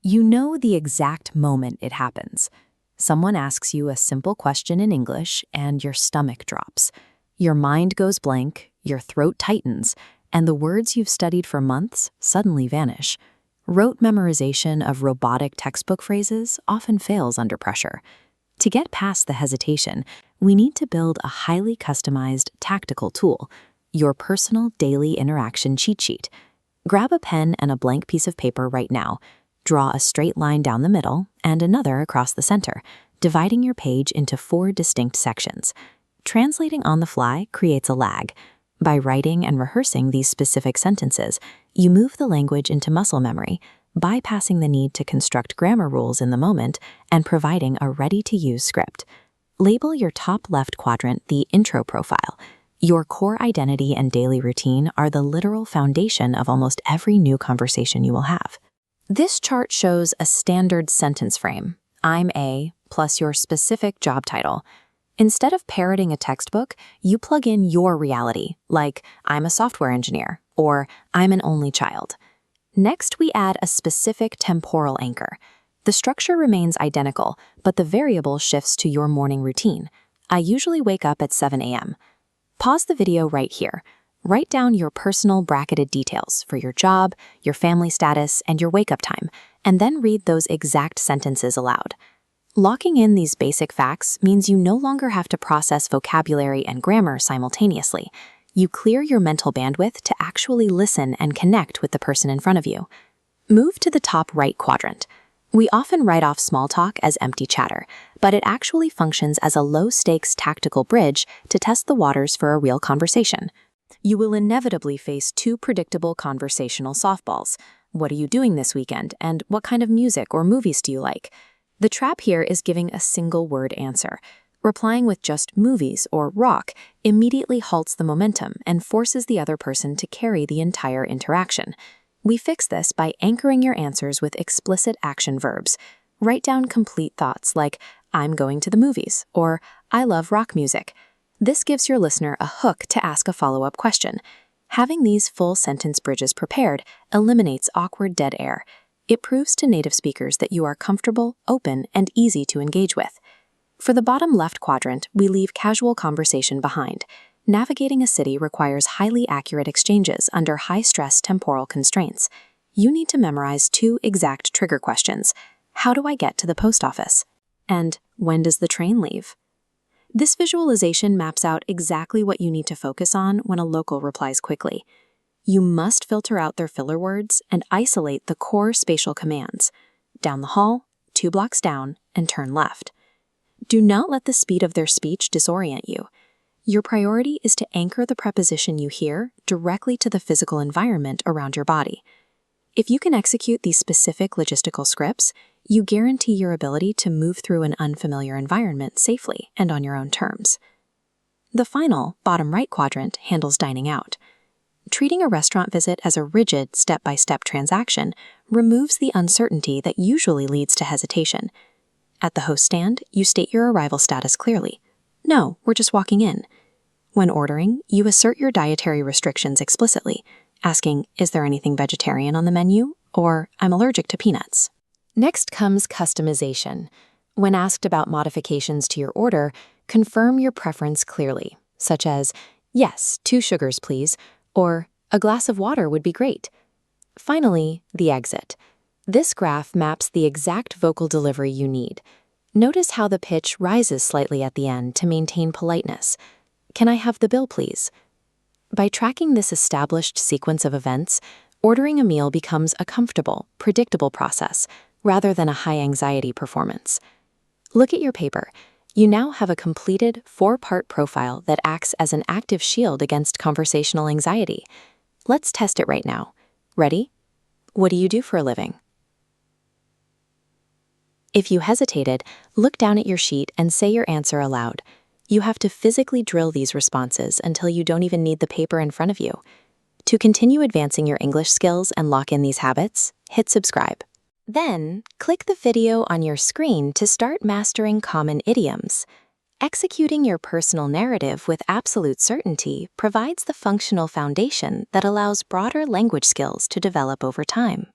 You know the exact moment it happens. Someone asks you a simple question in English and your stomach drops. Your mind goes blank, your throat tightens, and the words you've studied for months suddenly vanish. Rote memorization of robotic textbook phrases often fails under pressure. To get past the hesitation, we need to build a highly customized, tactical tool, your personal daily interaction cheat sheet. Grab a pen and a blank piece of paper right now. Draw a straight line down the middle and another across the center, dividing your page into 4 distinct sections. Translating on the fly creates a lag. By writing and rehearsing these specific sentences, you move the language into muscle memory, bypassing the need to construct grammar rules in the moment and providing a ready-to-use script. Label your top left quadrant the intro profile. Your core identity and daily routine are the literal foundation of almost every new conversation you will have. This chart shows a standard sentence frame, I'm a, plus your specific job title. Instead of parroting a textbook, you plug in your reality, like I'm a software engineer, or I'm an only child. Next, we add a specific temporal anchor. The structure remains identical, but the variable shifts to your morning routine. I usually wake up at 7 a.m. Pause the video right here. Write down your personal bracketed details for your job, your family status, and your wake-up time, and then read those exact sentences aloud. Locking in these basic facts means you no longer have to process vocabulary and grammar simultaneously. You clear your mental bandwidth to actually listen and connect with the person in front of you. Move to the top right quadrant. We often write off small talk as empty chatter, but it actually functions as a low-stakes tactical bridge to test the waters for a real conversation. You will inevitably face 2 predictable conversational softballs. What are you doing this weekend, and what kind of music or movies do you like? The trap here is giving a single-word answer. Replying with just movies or rock immediately halts the momentum and forces the other person to carry the entire interaction. We fix this by anchoring your answers with explicit action verbs. Write down complete thoughts like, I'm going to the movies, or I love rock music. This gives your listener a hook to ask a follow-up question. Having these full sentence bridges prepared eliminates awkward dead air. It proves to native speakers that you are comfortable, open, and easy to engage with. For the bottom left quadrant, we leave casual conversation behind. Navigating a city requires highly accurate exchanges under high-stress temporal constraints. You need to memorize 2 exact trigger questions. How do I get to the post office? And when does the train leave? This visualization maps out exactly what you need to focus on when a local replies quickly. You must filter out their filler words and isolate the core spatial commands. Down the hall, 2 blocks down, and turn left. Do not let the speed of their speech disorient you. Your priority is to anchor the preposition you hear directly to the physical environment around your body. If you can execute these specific logistical scripts, you guarantee your ability to move through an unfamiliar environment safely and on your own terms. The final, bottom right quadrant handles dining out. Treating a restaurant visit as a rigid, step-by-step transaction removes the uncertainty that usually leads to hesitation. At the host stand, you state your arrival status clearly. No, we're just walking in. When ordering, you assert your dietary restrictions explicitly, asking, is there anything vegetarian on the menu? Or, I'm allergic to peanuts. Next comes customization. When asked about modifications to your order, confirm your preference clearly, such as, yes, 2 sugars please, or a glass of water would be great. Finally, the exit. This graph maps the exact vocal delivery you need. Notice how the pitch rises slightly at the end to maintain politeness. Can I have the bill, please? By tracking this established sequence of events, ordering a meal becomes a comfortable, predictable process, rather than a high-anxiety performance. Look at your paper. You now have a completed 4-part profile that acts as an active shield against conversational anxiety. Let's test it right now. Ready? What do you do for a living? If you hesitated, look down at your sheet and say your answer aloud. You have to physically drill these responses until you don't even need the paper in front of you. To continue advancing your English skills and lock in these habits, hit subscribe. Then, click the video on your screen to start mastering common idioms. Executing your personal narrative with absolute certainty provides the functional foundation that allows broader language skills to develop over time.